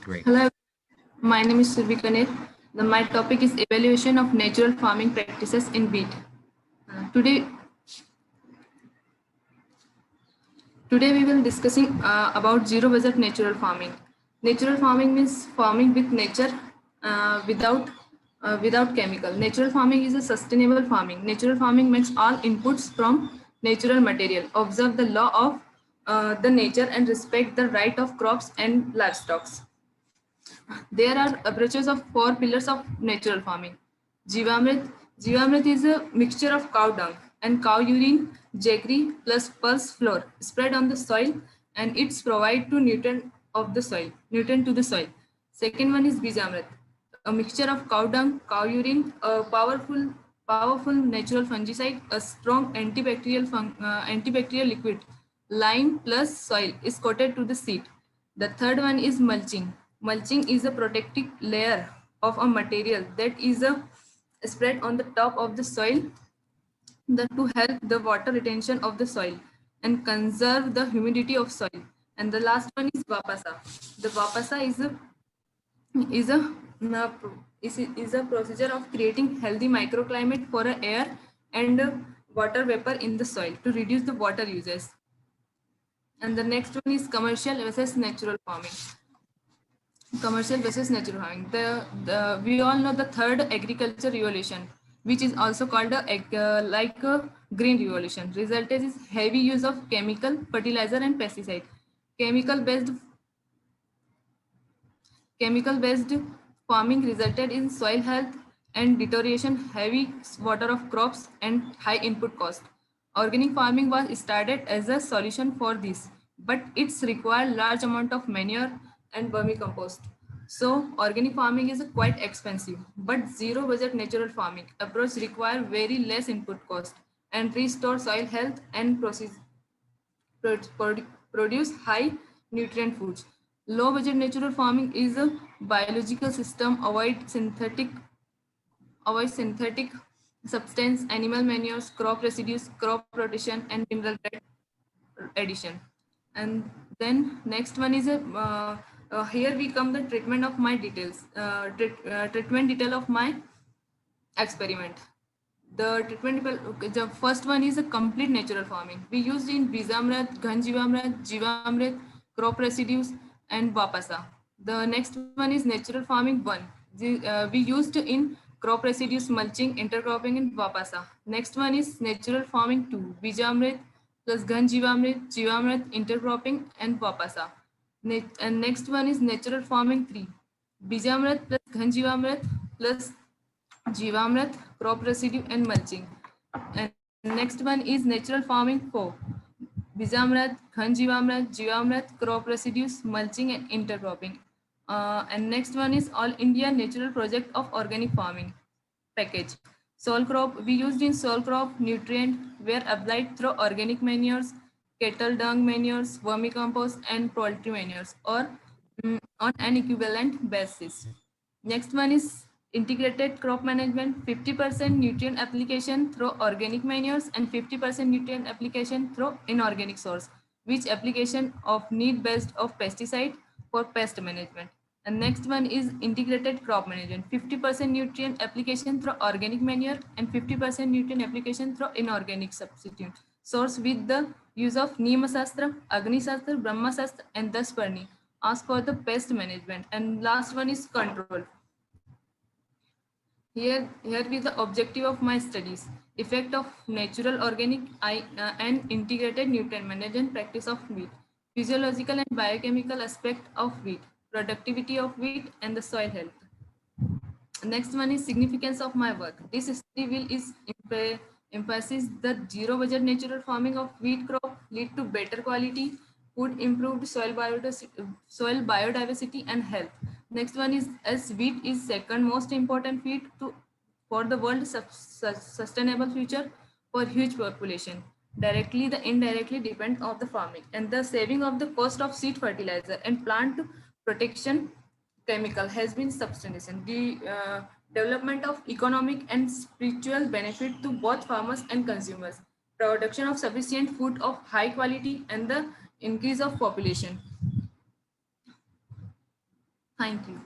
Great. Hello, my name is Survi Kaner. My topic is evaluation of natural farming practices in wheat. Today we will discussing about zero budget natural farming. Natural farming means farming with nature without chemical. Natural farming is a sustainable farming. Natural farming makes all inputs from natural material, observe the law of the nature and respect the right of crops and livestock. There are approaches of four pillars of natural farming. Jivamrit. Jivamrit is a mixture of cow dung and cow urine, jaggery plus pulse flour spread on the soil, and it's provide to nutrient to the soil. Second one is Bijamrit, a mixture of cow dung, cow urine, a powerful natural fungicide, a strong antibacterial liquid. Lime plus soil is coated to the seed. The third one is mulching. Mulching is a protective layer of a material that is spread on the top of the soil to help the water retention of the soil and conserve the humidity of soil. And the last one is Vapasa. The Vapasa is a is a procedure of creating healthy microclimate for air and water vapor in the soil to reduce the water uses. And the next one is commercial versus natural farming. Commercial versus natural farming. We all know the third agriculture revolution, which is also called a green revolution. Resulted is heavy use of chemical, fertilizer, and pesticide. Chemical based Chemical based farming resulted in soil health and deterioration, heavy water of crops, and high input cost. Organic farming was started as a solution for this, but it's required large amount of manure and vermicompost. So organic farming is quite expensive, but zero budget natural farming approach require very less input cost and restore soil health and produce high nutrient foods. Low budget natural farming is a biological system, avoid synthetic substance, animal manures, crop residues, crop rotation, and mineral addition. And then next one is here we come the treatment of my details, treatment detail of my experiment. The first one is a complete natural farming. We used in Bizamrat, Ghanjivamrat, Jivamrat, crop residues, and Vapasa. The next one is natural farming 1. We used in crop residues, mulching, intercropping, and Vapasa. Next one is natural farming 2. Bijamrat plus Ghanjivamrat, Jivamrat, intercropping, and Vapasa. And next one is natural farming 3. Bijamrat plus Ghanjivamrat plus Jivamrat, crop residue, and mulching. And next one is natural farming 4. Bijamrat, Ghanjivamrat, Jivamrat, crop residues, mulching, and intercropping. And next one is All India Natural Project of Organic Farming package. Soil crop, we used in soil crop nutrient were applied through organic manures, cattle dung manures, vermicompost, and poultry manures, or on an equivalent basis. Next one is integrated crop management, 50% nutrient application through organic manures and 50% nutrient application through inorganic source, which application of need based of pesticide for pest management. And next one is integrated crop management, 50% nutrient application through organic manure and 50% nutrient application through inorganic substitute source with the use of Nima Sastra, Agni Sastra, Brahma Sastra, and Dasparni. Ask for the pest management. And last one is control. Here is the objective of my studies: effect of natural, organic, and integrated nutrient management practice of wheat, physiological and biochemical aspect of wheat, productivity of wheat, and the soil health. Next one is significance of my work. This study will emphasize the zero budget natural farming of wheat crop lead to better quality food, improved soil biodiversity and health. Next one is, as wheat is second most important feed for the world sustainable future for huge population. Directly the indirectly depend of the farming and the saving of the cost of seed fertilizer and plant protection chemical has been substantial. The development of economic and spiritual benefit to both farmers and consumers, production of sufficient food of high quality, and the increase of population. Thank you.